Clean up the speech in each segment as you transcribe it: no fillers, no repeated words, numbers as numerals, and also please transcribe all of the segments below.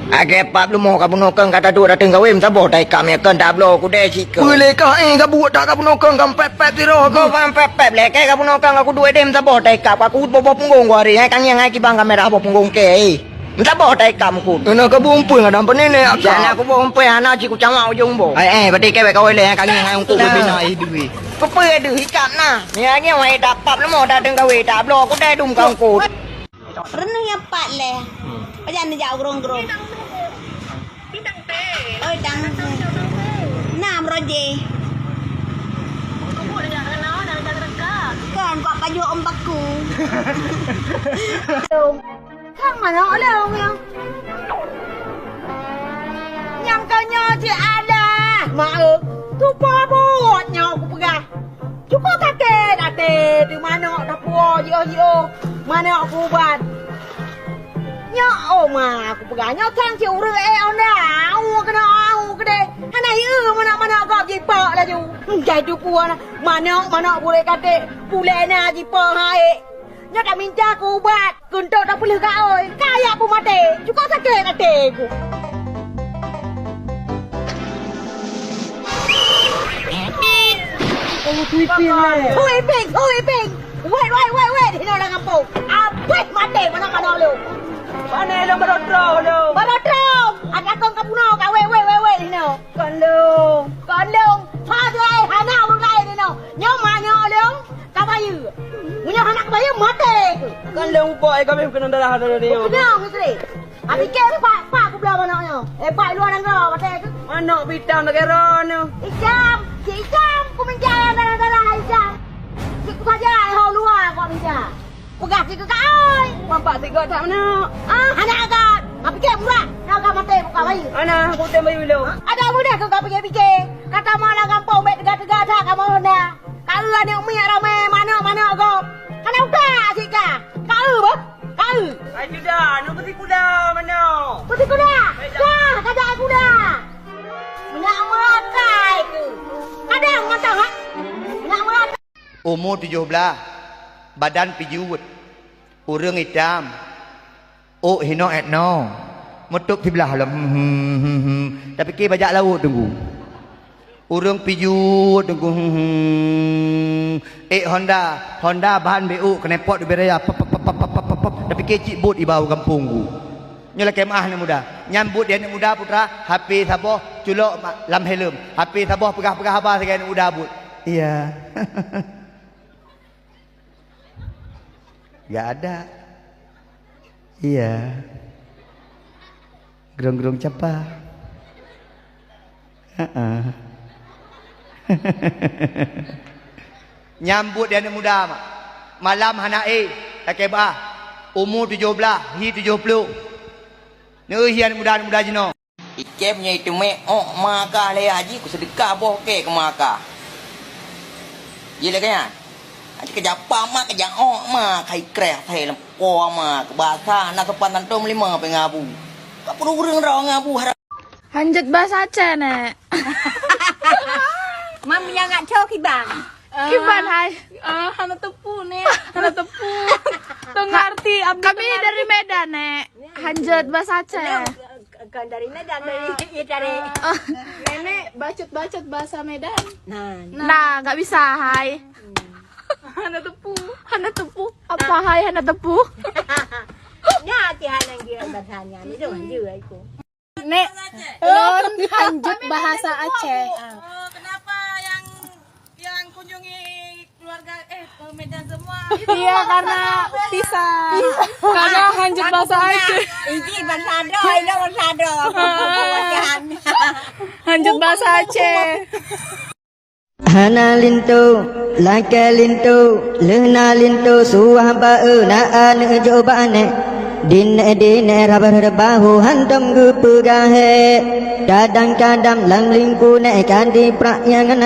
Ake pap lu mau kamu nokeng kata dua datang kawin sabo dai kami akan dablo ku deh cik. Boleh kah kamu tak kamu nokeng kamu pep di roh kau pep leke kamu nokeng aku dua dem sabo dai kap aku bobo punggung hari kang yang ai kibang kamera bobo punggung ke. Sabo dai kamu ku. Ana ka bumpui ngadam penene ak. Jana aku bumpui ana cik ku cawa ujung bo. Berarti kewe kau le kang yang ai untuk binai duwi. Pepe du hikap na. Ni lagi ai dapat lu mau datang kawin dablo ku deh dum kang ku. Renang yang pat leh. Macam ni jauh gerong-gerong. Ôi đăng Nam Roji còn quả bao nhiêu ông bác cù không mà nó đâu không nhằm cao nhau chị Ada mà tu qua bột nhau của gà chú có ta kê đã tê từ mà nó đã bùa yo mà nó của bạn nhớ mà của gà nhau thang chiều rưỡi eo nè cái đây cái này mà nó gặp gì bợ là chú chạy chú cua nè mà nó bule kate bule na gì bợ hai nhớ đã mình cha của bạn cần trâu đắp bule gà ơi kaya của mà tê chú có ta kê là tê của Thui pin wait thì nó là ngắm bầu quét mà tê mà nó lưu Pane lo barotro lo. Barotro. Ada kong kapuno ka we ni no. Kon long. Pha dai hana lu dai ni no. Nyo ma nyo long. Ka bayu. Munyo anak bayu mate. Kon long boy kami kena darah ada dia. Kenal mesti. Abi ke pa ku bla mana nyo. Pa lu nang ro mate ku. Anak bidang negara no. Ikam ku menjaya darah Ikam. Ku saja ho luar kau menjaya. Pegas ke kau. Mampak tiga tak mana? Anak agak. Apa fikir murah? Nak agak mati buka bayi. Ana, aku tembak dulu. Ada mudah kau fikir. Kata mana kampung bet tegak-tegak tak kamu hendak. Kau ada umi ramai mana kau. Kana udah sih kah? Kau bah? Kau. Ayo dah, nak pergi kuda mana? Pergi kuda. Dah, kada kuda. Minyak merakai tu. Kada mata ha? Minyak merakai. Umur 17 badan pijuut urang hitam hino etno metuk sebelah lah tapi ke bajak laut tunggu urang pijuut tunggu Honda bahan BU kena pot di beraya tapi ke cik bot di bawah kampung ku nyala kemah ni muda nyambut dia ni muda putra HP saboh culok lam helm HP saboh pegah-pegah apa sekian muda but iya Gak ada. Iya. Gerong-gerong capa. Nyambut dia ni muda mak. Malam hanae takeba. Umur 17, hi 70. Ni hian muda jino. Ike punya itu maka le haji ku sedekah boh ke maka. Gila kan? Aja kerja apa kerja kai kreh thay lempo ke bahasa nak sepantan tom 5 pengabu. Tak perlu urang ngabu harap. Hanjat bahasa Aceh nek. Mam yang ngak cho kibang. Kiban hai. Hana tepu nih, hana tepu. Tuh ngerti. Kami dari Medan nek. Hanjat bahasa Aceh. Kan dari Medan dari. Nenek bacot bahasa Medan. Nah, nggak bisa hai. Hana tepu. Apa hai hana tepu? Nya ti hanang dia bahasanya ni dong dưa aku. Nek, lon hanjut bahasa Aceh. Kenapa yang kunjungi keluarga Medan semua? Iya karena pisah. Karena hanjut bahasa Aceh. Ini bahasa doi lo bahasa do. Hanjut bahasa Aceh. Hana lintu, laka lintu, lehna lintu, suah ba'u na'an jobane. Din rabar bahu hantam gupugahe. Kadang-kadang lang lingku kan di prakyangan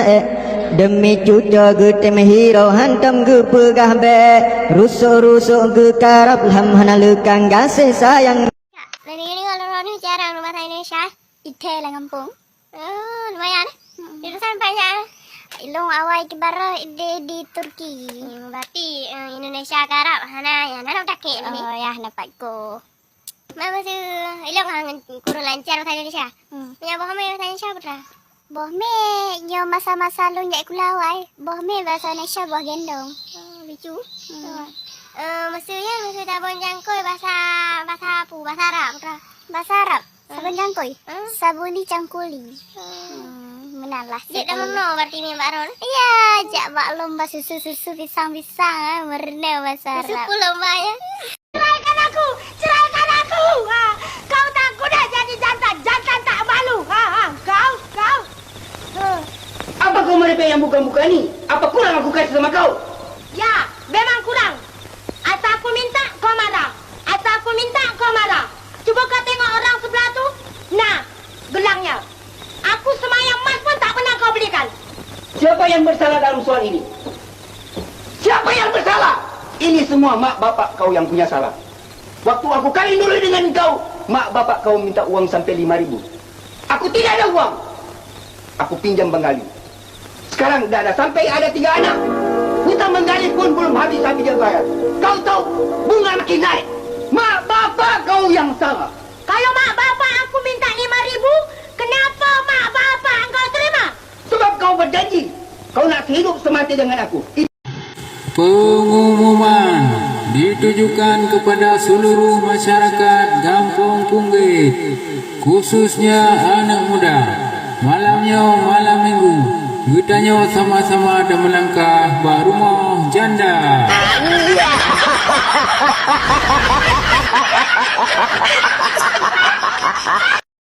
demi cuca gutem hero hantam gupugah be. Rusuk-rusuk gukarap lam hana lukang gasih sayang. Dan ini kalau orang jarang rumah saya Indonesia, ite lah kampung. Lumayan. Itu sampai ya. Ilong awal kibara di Turki. Berarti Indonesia Arab hana ya nak tak ke ni. Oh ya dapat ko. Mak masa elok hang kurang lancar bahasa Indonesia. Punya boh me bahasa Indonesia putra. Boh me nyo masa-masa lu nyai kulawai. Boh me bahasa Indonesia boh gendong. Lucu. Maksudnya maksud sabun jangkoi bahasa Arab putra. Bahasa Arab. Sabun jangkoi. Sabun dicangkuli. Menalah. Jadi dah mana berarti ni Mbak Ron? Iya, jak bak lomba susu-susu pisang-pisang merena bahasa Arab. Susu lomba ya. Ceraikan aku. Kau takut dah jadi jantan tak malu. Kau. Apa kau merepek yang bukan-bukan ni? Apa kurang aku kasih sama kau? Ya, memang kurang. Atau aku minta kau marah. Cuba kau tengok orang sebelah tu. Nah, gelangnya. Aku semayang emas pun tak pernah kau belikan. Siapa yang bersalah dalam soal ini? Siapa yang bersalah? Ini semua mak bapak kau yang punya salah. Waktu aku kawin dulu dengan kau, mak bapak kau minta uang sampai 5.000. Aku tidak ada uang. Aku pinjam Bengali. Sekarang dah ada sampai ada 3 anak. Hutang Bengali pun belum habis dia bayar. Kau tahu bunga makin naik. Mak bapak kau yang salah. Kalau mak bapak aku minta 5.000, kenapa mak bapak engkau terima? Sebab kau berjanji kau nak hidup semati dengan aku. Pengumuman ditujukan kepada seluruh masyarakat Kampung Punggit, khususnya anak muda. Malamnya malam minggu, kitanya sama-sama ada melangkah ke rumah janda.